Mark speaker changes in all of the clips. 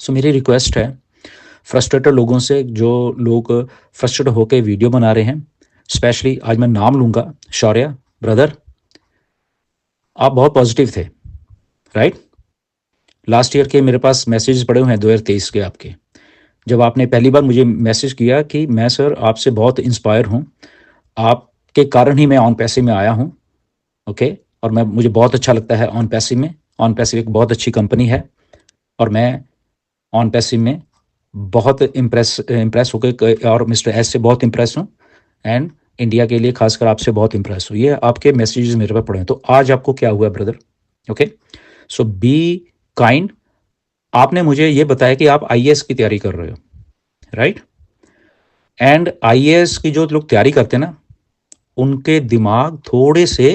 Speaker 1: सो मेरी रिक्वेस्ट है फ्रस्ट्रेटेड लोगों से, जो लोग फ्रस्ट्रेट होकर वीडियो बना रहे हैं, स्पेशली आज मैं नाम लूँगा, शौर्य ब्रदर, आप बहुत पॉजिटिव थे, राइट? लास्ट ईयर के मेरे पास मैसेजेस पड़े हुए हैं 2023 के आपके, जब आपने पहली बार मुझे मैसेज किया कि मैं सर आपसे बहुत इंस्पायर हूँ, आपके कारण ही मैं ऑन पैसे में आया हूँ, ओके? और मुझे बहुत अच्छा लगता है ऑन पैसे में। ऑन पैसे एक बहुत अच्छी कंपनी है और मैं ऑन पैसे में बहुत इम्प्रेस होकर और मिस्टर एस से बहुत इम्प्रेस हूँ, एंड इंडिया के लिए खासकर आपसे बहुत इम्प्रेस हूँ। ये आपके मैसेजेस मेरे पास पड़े हैं। तो आज आपको क्या हुआ brother? Okay, so be kind. आपने मुझे ये बताया कि आप आईएएस की तैयारी कर रहे हो, राइट? एंड आईएएस की जो लोग तैयारी करते हैं ना, उनके दिमाग थोड़े से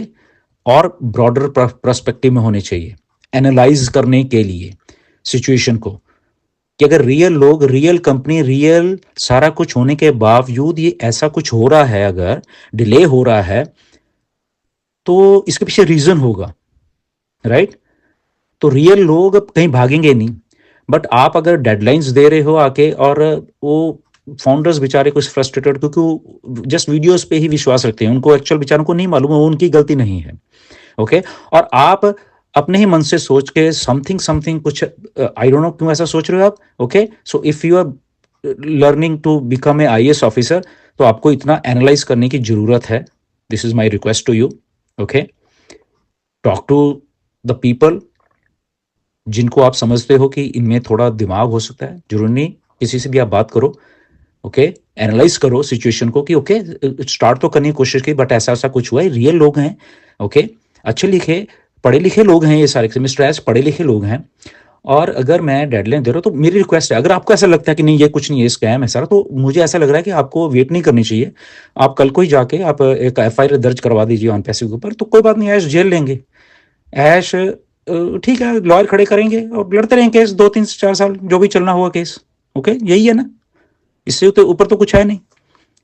Speaker 1: और ब्रॉडर पर्सपेक्टिव में होने चाहिए, एनालाइज करने के लिए सिचुएशन को, कि अगर रियल लोग, रियल कंपनी, रियल सारा कुछ होने के बावजूद ये ऐसा कुछ हो रहा है, अगर डिले हो रहा है तो इसके पीछे रीजन होगा, राइट? तो रियल लोग कहीं भागेंगे नहीं। बट आप अगर डेडलाइंस दे रहे हो आके, और वो फाउंडर्स बेचारे कुछ फ्रस्ट्रेटेड, क्योंकि वो जस्ट वीडियोस पे ही विश्वास रखते हैं, उनको एक्चुअल बेचारों को नहीं मालूम है, वो उनकी गलती नहीं है, ओके? और आप अपने ही मन से सोच के समथिंग समथिंग कुछ, आई डोंट नो क्यों ऐसा सोच रहे हो आप, okay? So if you are learning to become a IAS officer, तो आपको इतना एनालाइज करने की जरूरत है। This is my request to you, okay? Talk to the people जिनको आप समझते हो कि इनमें थोड़ा दिमाग हो सकता है, जरूरी नहीं किसी से भी आप बात करो, ओके? एनालाइज करो सिचुएशन को कि ओके, स्टार्ट तो करने की कोशिश की, बट ऐसा ऐसा कुछ हुआ है, रियल लोग हैं, ओके? अच्छे लिखे पढ़े लिखे लोग हैं, ये सारे मिस्टर एस पढ़े लिखे लोग हैं। और अगर मैं डेडलाइन दे रहा हूँ तो मेरी रिक्वेस्ट है, अगर आपको ऐसा लगता है कि नहीं ये कुछ नहीं है, स्कैम है सारा, तो मुझे ऐसा लग रहा है कि आपको वेट नहीं करनी चाहिए। आप कल को ही जाके आप एक एफआईआर दर्ज करवा दीजिए ऑन पैसे के ऊपर, तो कोई बात नहीं, ऐश झेल लेंगे, ऐश ठीक है, लॉयर खड़े करेंगे और लड़ते रहेंगे केस 2 3 4 साल, जो भी चलना होगा केस, ओके? यही है ना, इससे तो ऊपर तो कुछ है नहीं।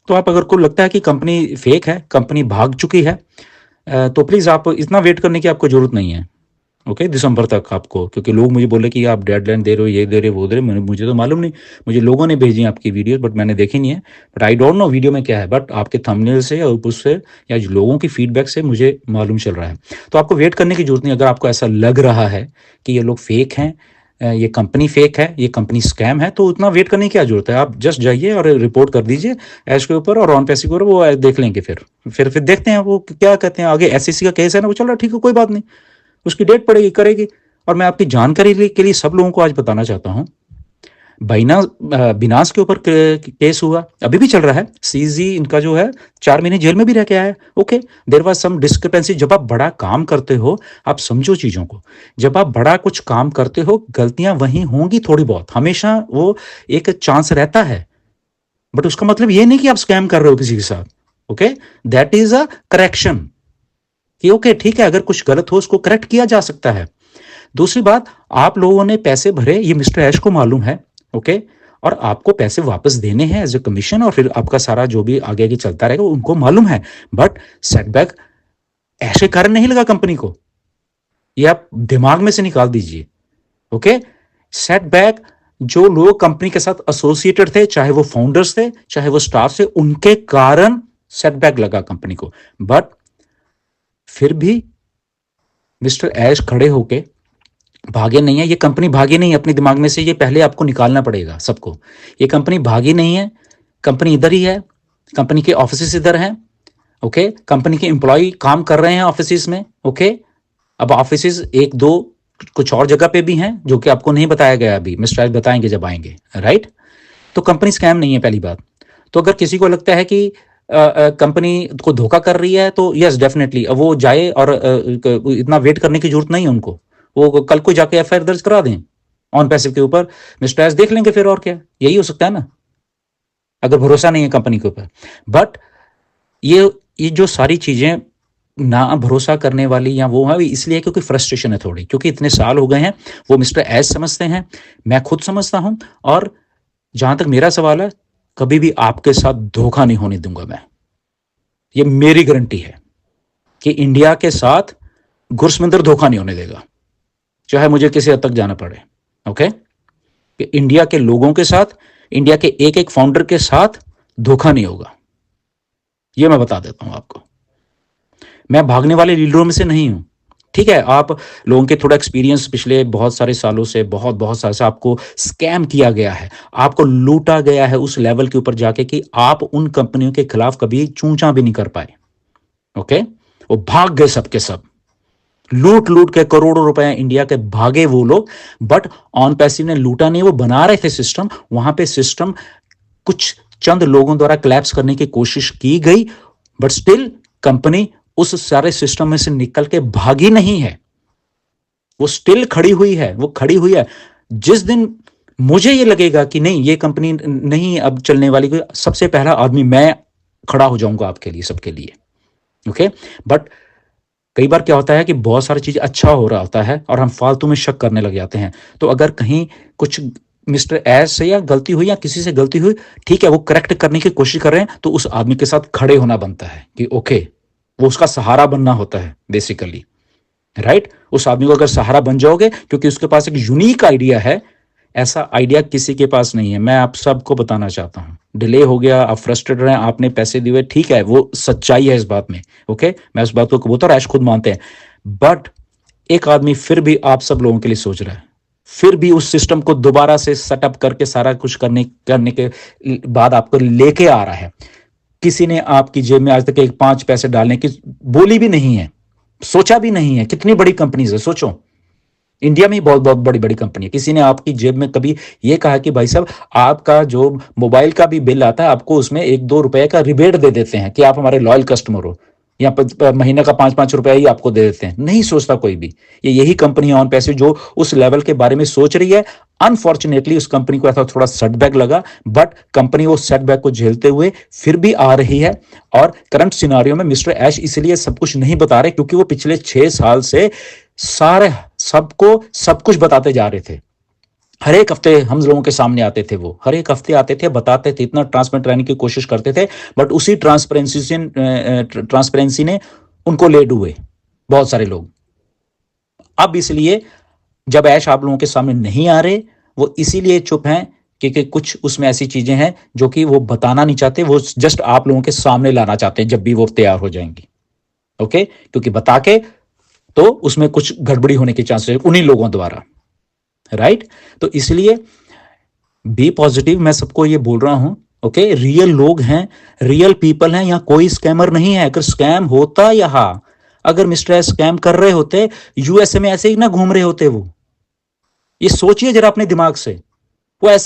Speaker 1: तो आप अगर को लगता है कि कंपनी फेक है, कंपनी भाग चुकी है, तो प्लीज़ आप इतना वेट करने की आपको जरूरत नहीं है, ओके? दिसंबर तक आपको, क्योंकि लोग मुझे बोले कि आप डेडलाइन दे रहे हो, ये दे रहे हो, वो दे रहे हो, मुझे तो मालूम नहीं, मुझे लोगों ने भेजी आपकी वीडियो, बट मैंने देखी नहीं है, but I don't know video में क्या है, बट आपके थंबनेल से और उससे या जो लोगों की फीडबैक से मुझे मालूम चल रहा है। तो आपको वेट करने की जरूरत नहीं। अगर आपको ऐसा लग रहा है कि ये लोग फेक हैं, ये कंपनी फेक है, ये कंपनी स्कैम है, तो उतना वेट करने की क्या जरूरत है? आप जस्ट जाइए और रिपोर्ट कर दीजिए ऐश के ऊपर और ऑन पैसे के ऊपर, वो देख लेंगे। फिर देखते हैं वो क्या कहते हैं आगे। एसईसी का केस है ना, वो चल रहा है, ठीक है, कोई बात नहीं, उसकी डेट पड़ेगी, करेगी। और मैं आपकी जानकारी के लिए सब लोगों को आज बताना चाहता हूं, बिनास के ऊपर केस हुआ, अभी भी चल रहा है। सीजी इनका जो है 4 महीने जेल में भी रह के आया है, okay? There was some discrepancy. जब आप बड़ा काम करते हो, आप समझो चीजों को, जब आप बड़ा कुछ काम करते हो, गलतियां वहीं होंगी थोड़ी बहुत, हमेशा वो एक चांस रहता है, बट उसका मतलब ये नहीं कि आप स्कैम कर रहे हो किसी के साथ, okay? That is a correction, कि ओके ठीक है, अगर कुछ गलत हो उसको करेक्ट किया जा सकता है। दूसरी बात, आप लोगों ने पैसे भरे, ये मिस्टर ऐश को मालूम है, ओके? और आपको पैसे वापस देने हैं एज ए कमीशन, और फिर आपका सारा जो भी आगे आगे चलता रहेगा उनको मालूम है। बट सेटबैक ऐसे कारण नहीं लगा कंपनी को, ये आप दिमाग में से निकाल दीजिए, ओके? सेटबैक जो लोग कंपनी के साथ एसोसिएटेड थे, चाहे वो फाउंडर्स थे, चाहे वो स्टाफ थे, उनके कारण सेटबैक लगा कंपनी को। बट फिर भी मिस्टर ऐश खड़े होके भागे नहीं है, ये कंपनी भागी नहीं है अपने दिमाग में से, ये पहले आपको निकालना पड़ेगा सबको। ये कंपनी भागी नहीं है, कंपनी इधर ही है, कंपनी के ऑफिस इधर हैं, ओके? कंपनी के एम्प्लॉय काम कर रहे हैं ऑफिस में, ओके? अब ऑफिस एक दो कुछ और जगह पे भी हैं जो कि आपको नहीं बताया गया, अभी मिस्टर बताएंगे जब आएंगे, राइट? तो कंपनी स्कैम नहीं है, पहली बात। तो अगर किसी को लगता है कि कंपनी को धोखा कर रही है, तो यस डेफिनेटली वो जाए, और इतना वेट करने की जरूरत नहीं है उनको, वो कल को जाके एफआईआर दर्ज करा दें ऑन पैसिव के ऊपर, मिस्टर एस देख लेंगे फिर, और क्या, यही हो सकता है ना, अगर भरोसा नहीं है कंपनी के ऊपर। बट ये जो सारी चीजें ना भरोसा करने वाली या वो है, इसलिए क्योंकि फ्रस्ट्रेशन है थोड़ी, क्योंकि इतने साल हो गए हैं, वो मिस्टर एस समझते हैं, मैं खुद समझता हूं, और जहां तक मेरा सवाल है, कभी भी आपके साथ धोखा नहीं होने दूंगा मैं। ये मेरी गारंटी है कि इंडिया के साथ गुरसमिंदर धोखा नहीं होने देगा, चाहे मुझे किसी हद तक जाना पड़े, ओके? कि इंडिया के लोगों के साथ, इंडिया के एक एक फाउंडर के साथ धोखा नहीं होगा। यह मैं बता देता हूं आपको। मैं भागने वाले लीडरों में से नहीं हूं। ठीक है, आप लोगों के थोड़ा एक्सपीरियंस पिछले बहुत सारे सालों से, बहुत बहुत साल से आपको स्कैम किया गया है, आपको लूटा गया है उस लेवल के ऊपर जाके कि आप उन कंपनियों के खिलाफ कभी चूंचा भी नहीं कर पाए। ओके, वो भाग गए सबके सब, लूट लूट के करोड़ों रुपए इंडिया के भागे वो लोग। बट ऑन पैसिव ने लूटा नहीं, वो बना रहे थे सिस्टम। वहां पे सिस्टम कुछ चंद लोगों द्वारा क्लैप्स करने की कोशिश की गई, बट स्टिल कंपनी उस सारे सिस्टम में से निकल के भागी नहीं है। वो स्टिल खड़ी हुई है, वो खड़ी हुई है। जिस दिन मुझे ये लगेगा कि नहीं, ये कंपनी नहीं अब चलने वाली, सबसे पहला आदमी मैं खड़ा हो जाऊंगा आपके लिए, सबके लिए। ओके, बट कई बार क्या होता है कि बहुत सारी चीज अच्छा हो रहा होता है और हम फालतू में शक करने लग जाते हैं। तो अगर कहीं कुछ मिस्टर एस से या गलती हुई या किसी से गलती हुई, ठीक है, वो करेक्ट करने की कोशिश कर रहे हैं, तो उस आदमी के साथ खड़े होना बनता है कि ओके, वो उसका सहारा बनना होता है बेसिकली, राइट। उस आदमी को अगर सहारा बन जाओगे, क्योंकि उसके पास एक यूनिक आइडिया है, ऐसा आइडिया किसी के पास नहीं है। मैं आप सबको बताना चाहता हूं, डिले हो गया, आप फ्रस्ट्रेटेड हैं, आपने पैसे दिए, ठीक है, वो सच्चाई है इस बात में। ओके, मैं उस बात को कबूतर और ऐश खुद मानते हैं। बट एक आदमी फिर भी आप सब लोगों के लिए सोच रहा है, फिर भी उस सिस्टम को दोबारा से सेटअप करके सारा कुछ करने के बाद आपको लेके आ रहा है। किसी ने आपकी जेब में आज तक एक 5 पैसे डालने की बोली भी नहीं है, सोचा भी नहीं है। कितनी बड़ी कंपनी है, सोचो, इंडिया में ही बहुत बहुत बड़ी बड़ी कंपनी है। किसी ने आपकी जेब में कभी ये कहा कि भाई साहब, आपका जो मोबाइल का भी बिल आता है, आपको उसमें 1-2 रुपए का रिबेट दे देते हैं कि आप हमारे लॉयल कस्टमर हो, या महीने का 5-5 रुपए ही आपको दे देते हैं। नहीं सोचता कोई भी। यही कंपनी ऑन पैसे जो उस लेवल के बारे में सोच रही है। अनफॉर्चुनेटली उस कंपनी को ऐसा थोड़ा सेटबैक लगा, बट कंपनी वो सेटबैक को झेलते हुए फिर भी आ रही है। और करंट सिनारियो में मिस्टर ऐश इसलिए सब कुछ नहीं बता रहे क्योंकि वो पिछले 6 साल से सारे सबको सब कुछ बताते जा रहे थे। हर एक हफ्ते हम लोगों के सामने आते थे, वो हर एक हफ्ते आते थे, बताते थे, इतना ट्रांसपेरेंट रहने की कोशिश करते थे। बट उसी ट्रांसपेरेंसी ने उनको ले डूबे बहुत सारे लोग। अब इसलिए जब ऐश आप लोगों के सामने नहीं आ रहे, वो इसीलिए चुप हैं क्योंकि कुछ उसमें ऐसी चीजें हैं जो कि वो बताना नहीं चाहते, वो जस्ट आप लोगों के सामने लाना चाहते हैं जब भी वो तैयार हो जाएंगी। ओके, क्योंकि बता के तो उसमें कुछ गड़बड़ी होने के चांसेस उन्हीं लोगों द्वारा, राइट। तो इसलिए बी पॉजिटिव, मैं सबको ये बोल रहा हूं। ओके, रियल लोग हैं, रियल पीपल हैं, यहां कोई स्कैमर नहीं है। अगर स्कैम होता यहां, अगर मिस्टर स्कैम कर रहे होते, यूएसए में ऐसे ही ना घूम रहे होते वो। ये सोचिए जरा अपने दिमाग से, वो ऐसे